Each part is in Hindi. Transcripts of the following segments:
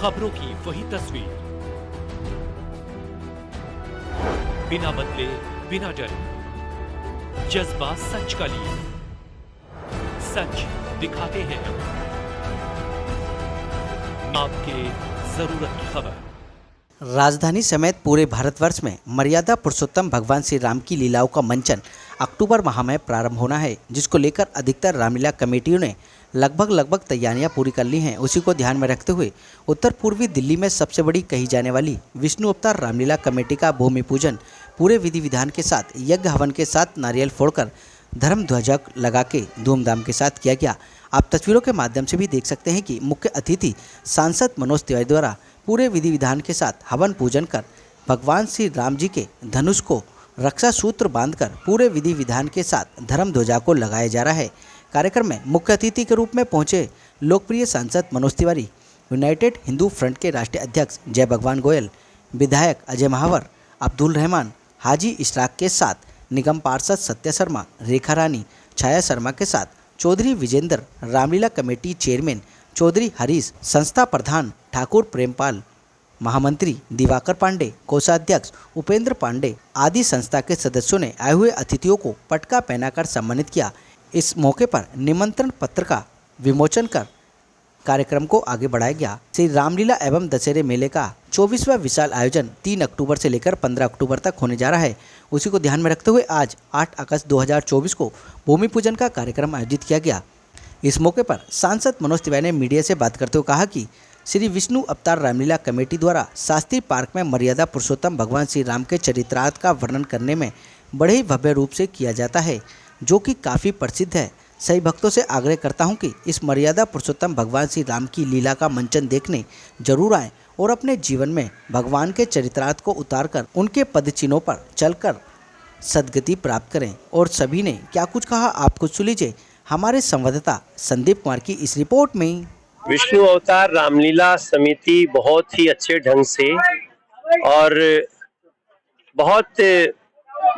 खबरों की वही तस्वीर, बिना बदले बिना डरे, जज्बा सच का लिए, सच दिखाते हैं आपके जरूरत की खबर। राजधानी समेत पूरे भारतवर्ष में मर्यादा पुरुषोत्तम भगवान श्री राम की लीलाओं का मंचन अक्टूबर माह में प्रारंभ होना है, जिसको लेकर अधिकतर रामलीला कमेटियों ने लगभग तैयारियां पूरी कर ली हैं। उसी को ध्यान में रखते हुए उत्तर पूर्वी दिल्ली में सबसे बड़ी कही जाने वाली विष्णु अवतार रामलीला कमेटी का भूमि पूजन पूरे विधि विधान के साथ यज्ञ हवन के साथ नारियल फोड़कर धर्म ध्वजा लगा के धूमधाम के साथ किया गया। आप तस्वीरों के माध्यम से भी देख सकते हैं कि मुख्य अतिथि सांसद मनोज तिवारी द्वारा पूरे विधि विधान के साथ हवन पूजन कर भगवान श्री राम जी के धनुष को रक्षा सूत्र बांधकर पूरे विधि विधान के साथ धर्म ध्वजा को लगाया जा रहा है। कार्यक्रम में मुख्य अतिथि के रूप में पहुंचे लोकप्रिय सांसद मनोज तिवारी, यूनाइटेड हिंदू फ्रंट के राष्ट्रीय अध्यक्ष जय भगवान गोयल, विधायक अजय महावर, अब्दुल रहमान, हाजी इशराक के साथ निगम पार्षद सत्या शर्मा, रेखा रानी, छाया शर्मा के साथ चौधरी विजेंद्र, रामलीला कमेटी चेयरमैन चौधरी हरीश, संस्था प्रधान ठाकुर प्रेमपाल, महामंत्री दिवाकर पांडे, कोषाध्यक्ष उपेंद्र पांडे आदि संस्था के सदस्यों ने आए हुए अतिथियों को पटका पहनाकर सम्मानित किया। इस मौके पर निमंत्रण पत्र का विमोचन कर कार्यक्रम को आगे बढ़ाया गया। श्री रामलीला एवं दशहरे मेले का 24वां विशाल आयोजन 3 अक्टूबर से लेकर 15 अक्टूबर तक होने जा रहा है। उसी को ध्यान में रखते हुए आज 8 अगस्त 2024 को भूमि पूजन का कार्यक्रम आयोजित किया गया। इस मौके पर सांसद मनोज तिवारी ने मीडिया से बात करते हुए कहा कि श्री विष्णु अवतार रामलीला कमेटी द्वारा शास्त्री पार्क में मर्यादा पुरुषोत्तम भगवान श्री राम के चरित्रार्थ का वर्णन करने में बड़े ही भव्य रूप से किया जाता है, जो कि काफ़ी प्रसिद्ध है। सही भक्तों से आग्रह करता हूं कि इस मर्यादा पुरुषोत्तम भगवान श्री राम की लीला का मंचन देखने जरूर आएँ और अपने जीवन में भगवान के चरित्रार्थ को उतारकर उनके पदचिन्हों पर चलकर सद्गति प्राप्त करें। और सभी ने क्या कुछ कहा, आप कुछ सुन लीजिए हमारे संवाददाता संदीप कुमार की इस रिपोर्ट में। विष्णु अवतार रामलीला समिति बहुत ही अच्छे ढंग से और बहुत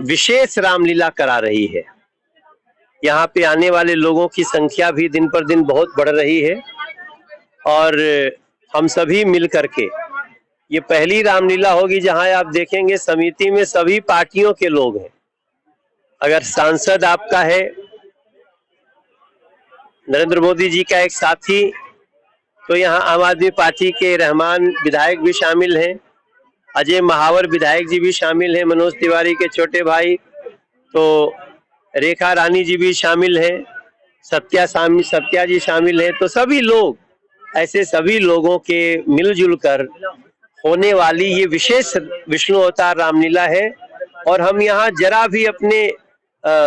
विशेष रामलीला करा रही है। यहाँ पे आने वाले लोगों की संख्या भी दिन पर दिन बहुत बढ़ रही है और हम सभी मिल करके ये पहली रामलीला होगी जहाँ आप देखेंगे समिति में सभी पार्टियों के लोग हैं। अगर सांसद आपका है, नरेंद्र मोदी जी का एक साथी, तो यहाँ आम आदमी पार्टी के रहमान विधायक भी शामिल हैं, अजय महावर विधायक जी भी शामिल हैं, मनोज तिवारी के छोटे भाई तो रेखा रानी जी भी शामिल हैं, सत्या जी शामिल हैं। तो सभी लोग, ऐसे सभी लोगों के मिलजुल कर होने वाली ये विशेष विष्णु अवतार रामलीला है। और हम यहाँ जरा भी अपने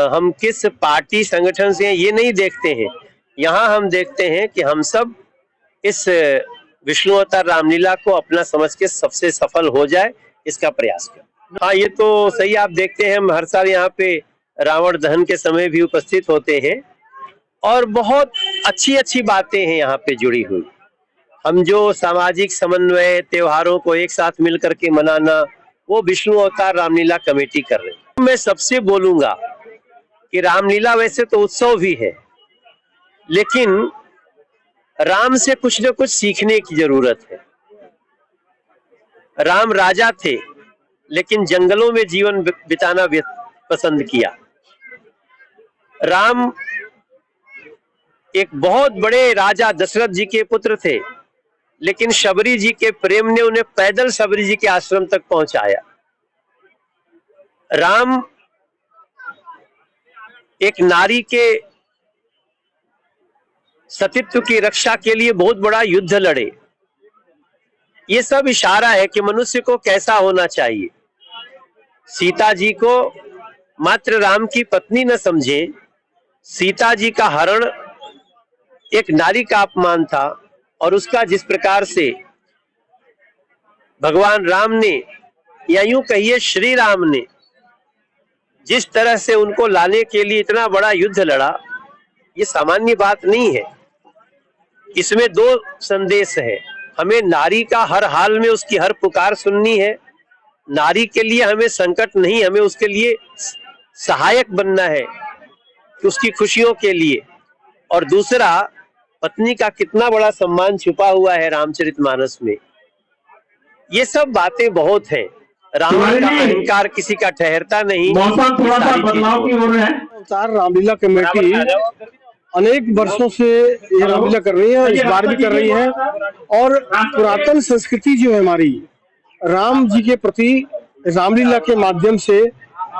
हम किस पार्टी संगठन से हैं ये नहीं देखते हैं, यहाँ हम देखते हैं कि हम सब इस विष्णु अवतार रामलीला को अपना समझ के सबसे सफल हो जाए, इसका प्रयास करें। हाँ, ये तो सही, आप देखते हैं हम हर साल यहाँ पे रावण दहन के समय भी उपस्थित होते हैं और बहुत अच्छी बातें हैं यहाँ पे जुड़ी हुई। हम जो सामाजिक समन्वय, त्योहारों को एक साथ मिल करके मनाना, वो विष्णु अवतार रामलीला कमेटी कर रही है। मैं सबसे बोलूंगा कि रामलीला वैसे तो उत्सव भी है, लेकिन राम से कुछ न कुछ सीखने की जरूरत है। राम राजा थे, लेकिन जंगलों में जीवन बिताना पसंद किया। राम एक बहुत बड़े राजा दशरथ जी के पुत्र थे, लेकिन शबरी जी के प्रेम ने उन्हें पैदल शबरी जी के आश्रम तक पहुंचाया। राम एक नारी के सतीत्व की रक्षा के लिए बहुत बड़ा युद्ध लड़े। ये सब इशारा है कि मनुष्य को कैसा होना चाहिए। सीता जी को मात्र राम की पत्नी न समझे, सीता जी का हरण एक नारी का अपमान था और उसका जिस प्रकार से भगवान राम ने, या यूं कहिए श्री राम ने, जिस तरह से उनको लाने के लिए इतना बड़ा युद्ध लड़ा, ये सामान्य बात नहीं है। इसमें दो संदेश है। हमें नारी का हर हाल में उसकी हर पुकार सुननी है। नारी के लिए हमें संकट नहीं, हमें उसके लिए सहायक बनना है कि उसकी खुशियों के लिए। और दूसरा पत्नी का कितना बड़ा सम्मान छुपा हुआ है रामचरितमानस में। ये सब बातें बहुत हैं। रावण का अहंकार किसी का ठहरता नहीं। थोड़ा सा बदलाव की ओर है। अवतार रामलीला कमेटी अनेक वर्षों से ये रामलीला कर रही है, इस बार भी कर रही है। और पुरातन संस्कृति जो है हमारी, राम जी के प्रति रामलीला के माध्यम से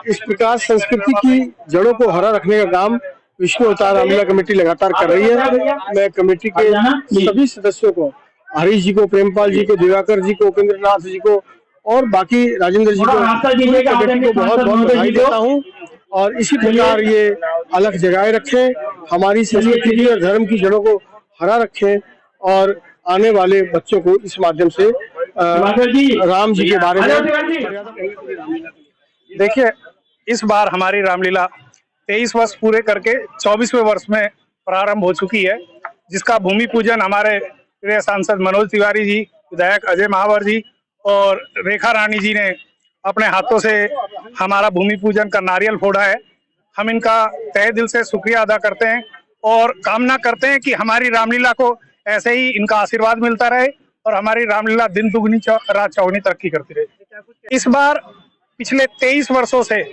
इस प्रकार संस्कृति की जड़ों को हरा रखने का काम विष्णु अवतार रामलीला कमेटी लगातार कर रही है। मैं कमेटी के सभी सदस्यों को, हरीश जी को, प्रेमपाल जी को, दिवाकर जी को, उपेंद्र नाथ जी को और बाकी राजेंद्र जी को, कमेटी को बहुत बहुत बधाई देता हूँ। और इसी प्रकार ये अलग जगाए रखें, हमारी संस्कृति की और धर्म की जड़ों को हरा रखें और आने वाले बच्चों को इस माध्यम से राम जी के बारे में। देखिए, इस बार हमारी रामलीला 23 वर्ष पूरे करके 24वें वर्ष में प्रारंभ हो चुकी है, जिसका भूमि पूजन हमारे प्रिय सांसद मनोज तिवारी जी, विधायक अजय महावर जी और रेखा रानी जी ने अपने हाथों से हमारा भूमि पूजन का नारियल फोड़ा है। हम इनका तहे दिल से शुक्रिया अदा करते हैं और कामना करते हैं कि हमारी रामलीला को ऐसे ही इनका आशीर्वाद मिलता रहे और हमारी रामलीला दिन दुगनी रात चौगुनी तरक्की करती रहे। इस बार पिछले 23 वर्षों से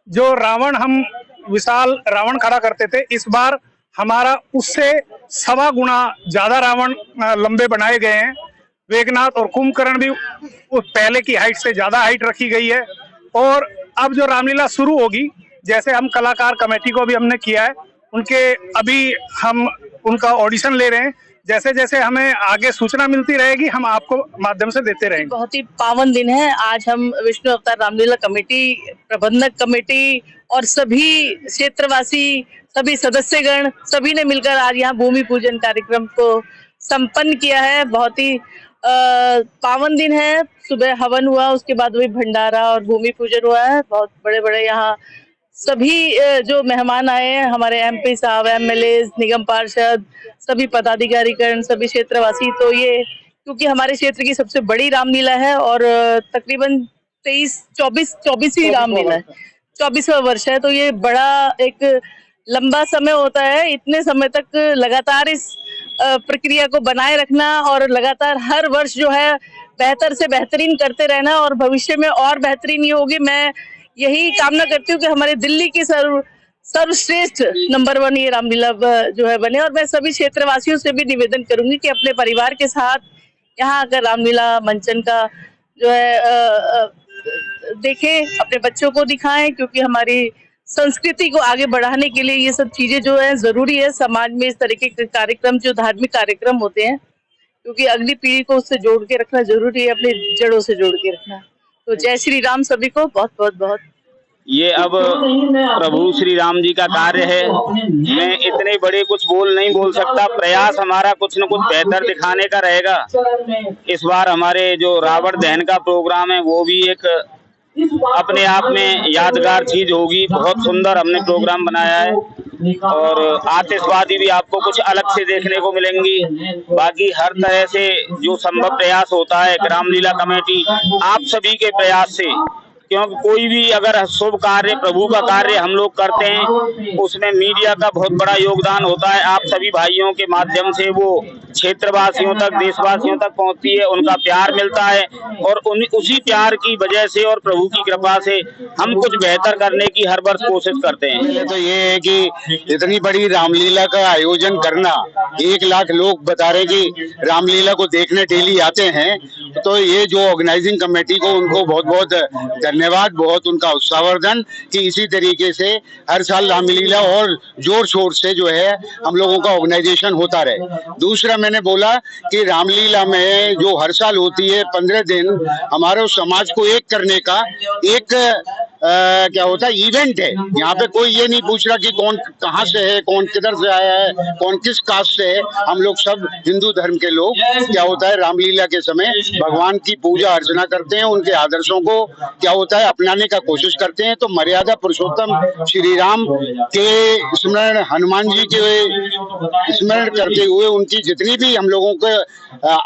जो रावण, हम विशाल रावण खड़ा करते थे, इस बार हमारा उससे 1.25 गुना ज्यादा रावण लंबे बनाए गए हैं। वेगनाथ और कुंभकर्ण भी पहले की हाइट से ज्यादा हाइट रखी गई है। और अब जो रामलीला शुरू होगी, जैसे हम कलाकार कमेटी को भी हमने किया है, उनके अभी हम उनका ऑडिशन ले रहे हैं। जैसे जैसे हमें आगे सूचना मिलती रहेगी, हम आपको माध्यम से देते रहेंगे। बहुत ही पावन दिन है आज। हम विष्णु अवतार रामलीला कमेटी, प्रबंधक कमेटी और सभी क्षेत्रवासी, सभी सदस्यगण, सभी ने मिलकर आज यहाँ भूमि पूजन कार्यक्रम को संपन्न किया है। बहुत ही पावन दिन है। सुबह हवन हुआ, उसके बाद वही भंडारा और भूमि पूजन हुआ है। बहुत बड़े बड़े यहाँ सभी जो मेहमान आए हैं, हमारे एमपी साहब, एमएलए, निगम पार्षद, सभी पदाधिकारीगण, सभी क्षेत्रवासी। तो ये क्योंकि हमारे क्षेत्र की सबसे बड़ी रामलीला है और तकरीबन 24वीं रामलीला है, 24वां वर्ष है। तो ये बड़ा एक लंबा समय होता है। इतने समय तक लगातार इस प्रक्रिया को बनाए रखना और लगातार हर वर्ष जो है बेहतर से बेहतरीन करते रहना और भविष्य में और बेहतरीन ये होगी। मैं यही कामना करती हूँ कि हमारे दिल्ली की सर्वश्रेष्ठ नंबर 1 ये रामलीला जो है बने। और मैं सभी क्षेत्रवासियों से भी निवेदन करूंगी कि अपने परिवार के साथ यहाँ आकर रामलीला मंचन का जो है देखें, अपने बच्चों को दिखाएं, क्योंकि हमारी संस्कृति को आगे बढ़ाने के लिए ये सब चीजें जो है जरूरी है। समाज में इस तरीके के कार्यक्रम, जो धार्मिक कार्यक्रम होते हैं, क्योंकि अगली पीढ़ी को उससे जोड़ के रखना जरूरी है, अपनी जड़ों से जोड़ के रखना। तो जय श्री राम सभी को बहुत बहुत बहुत। ये अब प्रभु श्री राम जी का कार्य है। मैं इतने बड़े कुछ नहीं बोल सकता। प्रयास हमारा कुछ न कुछ बेहतर दिखाने का रहेगा। इस बार हमारे जो रावण दहन का प्रोग्राम है, वो भी एक अपने आप में यादगार चीज होगी। बहुत सुंदर हमने प्रोग्राम बनाया है और आतिशबाजी भी आपको कुछ अलग से देखने को मिलेंगी। बाकी हर तरह से जो संभव प्रयास होता है रामलीला कमेटी आप सभी के प्रयास से, क्योंकि कोई भी अगर शुभ कार्य, प्रभु का कार्य हम लोग करते हैं, उसमें मीडिया का बहुत बड़ा योगदान होता है। आप सभी भाइयों के माध्यम से वो क्षेत्रवासियों तक, देशवासियों तक पहुंचती है, उनका प्यार मिलता है और उसी प्यार की वजह से और प्रभु की कृपा से हम कुछ बेहतर करने की हर वर्ष कोशिश करते हैं। तो ये है कि इतनी बड़ी रामलीला का आयोजन करना, 1 लाख लोग बता रहे कि रामलीला को देखने डेली आते हैं, तो ये जो ऑर्गेनाइजिंग कमेटी को, उनको बहुत बहुत धन्यवाद, बहुत उनका उत्साहवर्धन कि इसी तरीके से हर साल रामलीला और जोर शोर से जो है हम लोगों का ऑर्गेनाइजेशन होता रहे। दूसरा, मैंने बोला कि रामलीला में जो हर साल होती है 15 दिन, हमारे समाज को एक करने का एक क्या होता है इवेंट है। यहाँ पे कोई ये नहीं पूछ रहा कि कौन कहाँ से है, कौन किधर से आया है, कौन किस कास्ट से है। हम लोग सब हिंदू धर्म के लोग क्या होता है रामलीला के समय भगवान की पूजा अर्चना करते हैं, उनके आदर्शों को क्या होता है अपनाने का कोशिश करते हैं। तो मर्यादा पुरुषोत्तम श्री राम के स्मरण, हनुमान जी के स्मरण करते हुए उनकी जितनी भी हम लोगों के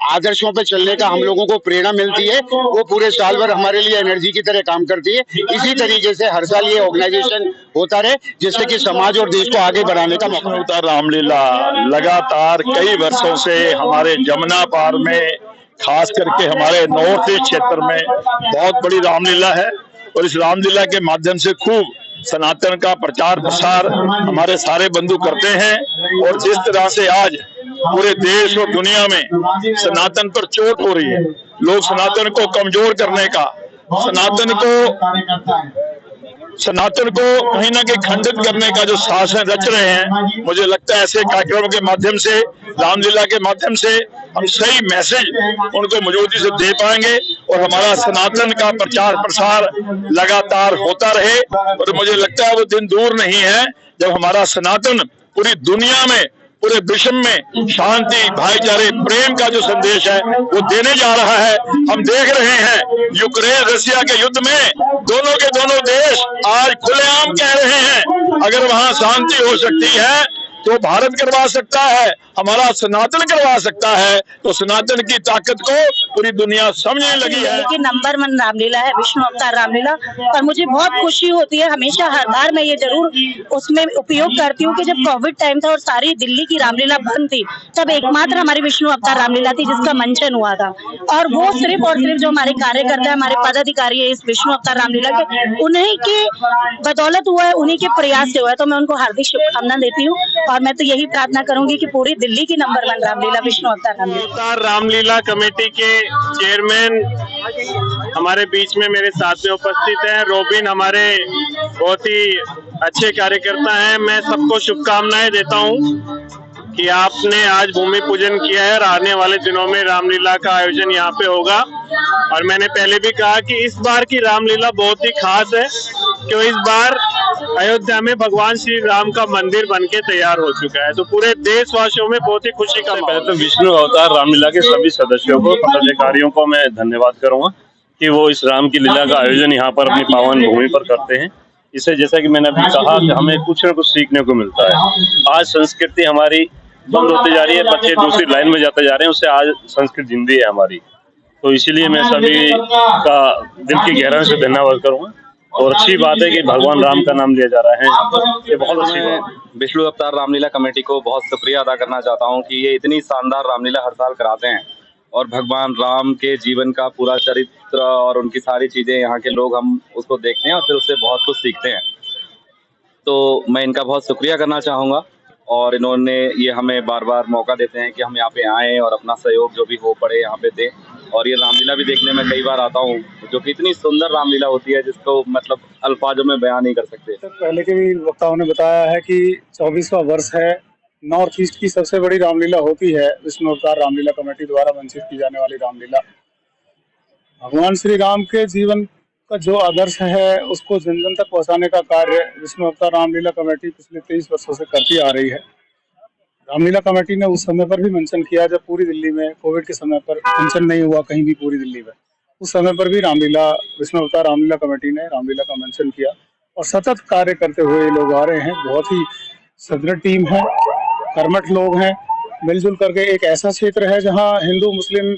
आदर्शों पे चलने का हम लोगों को प्रेरणा मिलती है, वो पूरे साल भर हमारे लिए एनर्जी की तरह काम करती है। इसी तरीके से हर साल ये ऑर्गेनाइजेशन होता रहे, जिससे कि समाज और देश को आगे बढ़ाने का मौका। अवतार रामलीला लगातार कई वर्षों से हमारे जमुना पार में, खास करके हमारे नॉर्थ ईस्ट क्षेत्र में बहुत बड़ी रामलीला है और इस रामलीला के माध्यम से खूब सनातन का प्रचार प्रसार हमारे सारे बंधु करते हैं। और जिस तरह से आज पूरे देश और दुनिया में सनातन पर चोट हो रही है, लोग सनातन को कमजोर करने का, सनातन को कहीं ना कहीं खंडित करने का जो शासन रच रहे हैं, मुझे लगता है ऐसे कार्यक्रमों के माध्यम से, रामलीला के माध्यम से हम सही मैसेज उनको मजबूती से दे पाएंगे और हमारा सनातन का प्रचार प्रसार लगातार होता रहे। और मुझे लगता है वो दिन दूर नहीं है जब हमारा सनातन पूरी दुनिया में, पूरे विश्व में शांति, भाईचारे, प्रेम का जो संदेश है वो देने जा रहा है। हम देख रहे हैं यूक्रेन रशिया के युद्ध में दोनों के दोनों देश आज खुलेआम कह रहे हैं अगर वहां शांति हो सकती है तो भारत करवा सकता है, हमारा सनातन करवा सकता है। तो सनातन की ताकत को पूरी दुनिया समझने लगी है कि नंबर 1 रामलीला है, विष्णु अवतार रामलीला। और मुझे बहुत खुशी होती है, हमेशा हर बार मैं ये जरूर उसमें उपयोग करती हूँ कि जब कोविड टाइम था और सारी दिल्ली की रामलीला बंद थी, तब एकमात्र हमारी विष्णु अवतार रामलीला थी जिसका मंचन हुआ था। और वो सिर्फ और सिर्फ जो हमारे कार्यकर्ता है, हमारे पदाधिकारी है इस विष्णु अवतार रामलीला के, उन्हीं की बदौलत हुआ है, उन्हीं के प्रयास से हुआ है। तो मैं उनको हार्दिक शुभकामना देती हूँ और मैं तो यही प्रार्थना करूंगी कि पूरी दिल्ली की नंबर 1 रामलीला विष्णु अवतार रामलीला। रामलीला कमेटी के चेयरमैन हमारे बीच में मेरे साथ में उपस्थित है। रोबिन हमारे बहुत ही अच्छे कार्यकर्ता हैं। मैं सबको शुभकामनाएं देता हूं कि आपने आज भूमि पूजन किया है और आने वाले दिनों में रामलीला का आयोजन यहाँ पे होगा। और मैंने पहले भी कहा कि इस बार की रामलीला बहुत ही खास है क्योंकि इस बार अयोध्या में भगवान श्री राम का मंदिर बनके तैयार हो चुका है। तो पूरे देशवासियों में बहुत ही खुशी का पहले तो विष्णु अवतार रामलीला के सभी सदस्यों को, पदाधिकारियों को मैं धन्यवाद करूंगा कि वो इस राम की लीला का आयोजन यहाँ पर अपनी पावन भूमि पर करते हैं। इससे जैसा कि मैंने अभी कहा कि हमें कुछ न कुछ सीखने को मिलता है। आज संस्कृति हमारी बंद होती जा रही है, बच्चे दूसरी लाइन में जाते जा रहे हैं, उससे आज संस्कृति जिंदी है हमारी। तो इसीलिए मैं सभी का दिल की गहराई से धन्यवाद करूंगा। और अच्छी बात है कि भगवान राम का नाम लिया जा रहा है, ये बहुत अच्छी बात है। विष्णु अवतार रामलीला कमेटी को बहुत शुक्रिया अदा करना चाहता हूं कि ये इतनी शानदार रामलीला हर साल कराते हैं और भगवान राम के जीवन का पूरा चरित्र और उनकी सारी चीजें यहाँ के लोग हम उसको देखते हैं और फिर उससे बहुत कुछ सीखते हैं। तो मैं इनका बहुत शुक्रिया करना चाहूँगा और इन्होंने ये हमें बार बार मौका देते हैं कि हम यहाँ पे आएँ और अपना सहयोग जो भी हो पड़े यहाँ पे दें। और ये रामलीला भी देखने में कई बार आता हूँ जो कि इतनी सुंदर रामलीला होती है जिसको मतलब अल्फाजों में बयान नहीं कर सकते। तो पहले के भी वक्ताओं ने बताया है कि 24वां वर्ष है, नॉर्थ ईस्ट की सबसे बड़ी रामलीला होती है विष्णु अवतार रामलीला कमेटी द्वारा मंचित की जाने वाली रामलीला। भगवान श्री राम के जीवन का जो आदर्श है उसको जन जन तक पहुँचाने का कार्य विष्णु अवतार रामलीला कमेटी पिछले 23 वर्षों से करती आ रही है। रामलीला कमेटी ने उस समय पर भी मंचन किया जब पूरी दिल्ली में कोविड के समय पर मंचन नहीं हुआ कहीं भी पूरी दिल्ली में। उस समय पर भी रामलीला विष्णु अवतार रामलीला कमेटी ने रामलीला का मंचन किया और सतत कार्य करते हुए लोग आ रहे हैं। बहुत ही सदृढ़ टीम है, कर्मठ लोग हैं, मिलजुल करके एक ऐसा क्षेत्र है जहाँ हिंदू मुस्लिम